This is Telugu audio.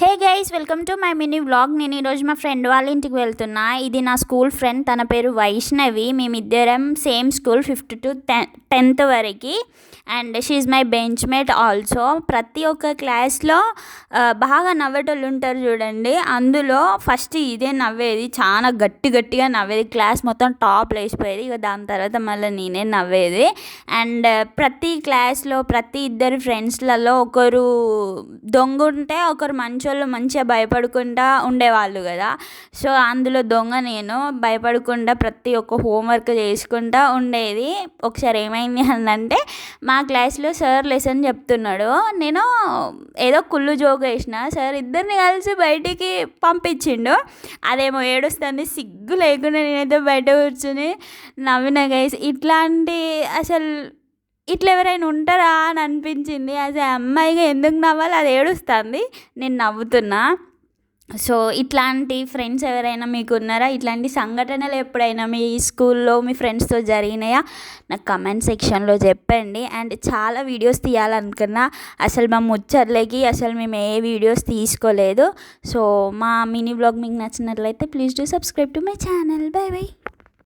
Hey guys, welcome to my mini vlog. నేను ఈరోజు మా ఫ్రెండ్ వాళ్ళ ఇంటికి వెళ్తున్నా. ఇది నా స్కూల్ ఫ్రెండ్, తన పేరు వైష్ణవి. మేమిద్దరం same school 5th to 10th వరకు. అండ్ షీఈ్ మై బెంచ్ మేట్ ఆల్సో. ప్రతి ఒక్క క్లాస్లో బాగా నవ్వేటోళ్ళు ఉంటారు చూడండి, అందులో ఫస్ట్ ఇదే నవ్వేది, చాలా గట్టిగా నవ్వేది. క్లాస్ మొత్తం టాప్ లేచిపోయేది. ఇక దాని తర్వాత మళ్ళీ నేనే నవ్వేది. అండ్ ప్రతి క్లాస్లో ప్రతి ఇద్దరు ఫ్రెండ్స్లలో ఒకరు దొంగ ఉంటే ఒకరు మంచోళ్ళు మంచిగా భయపడకుండా ఉండేవాళ్ళు కదా. సో అందులో దొంగ నేను. భయపడకుండా ప్రతి ఒక్క హోంవర్క్ చేసుకుంటా ఉండేది. ఒకసారి ఏమైంది అంటే, మా క్లాస్లో సార్ లెసన్ చెప్తున్నాడు, నేను ఏదో కుళ్ళు జోక్ వేసిన, సార్ ఇద్దరిని కలిసి బయటికి పంపించిండు. అదేమో ఏడుస్తుంది, సిగ్గు లేకుండా నేనైతే బయట కూర్చుని నవ్విన గైస్. అసలు ఇట్లా ఎవరైనా ఉంటారా అని అనిపించింది. అసలు అమ్మాయిగా ఎందుకు నవ్వాలి, అది ఏడుస్తుంది, నేను నవ్వుతున్నా. సో ఇట్లాంటి ఫ్రెండ్స్ ఎవరైనా మీకు ఉన్నారా? ఇట్లాంటి సంఘటనలు ఎప్పుడైనా మీ స్కూల్లో మీ ఫ్రెండ్స్తో జరిగినాయా? నాకు కమెంట్ సెక్షన్లో చెప్పండి. అండ్ చాలా వీడియోస్ తీయాలనుకున్నా, అసలు మా ముచ్చట్లకి అసలు మేము ఏ వీడియోస్ తీసుకోలేదు. సో మా మినీ వ్లాగ్ మీకు నచ్చినట్లయితే please do subscribe to my channel. By by.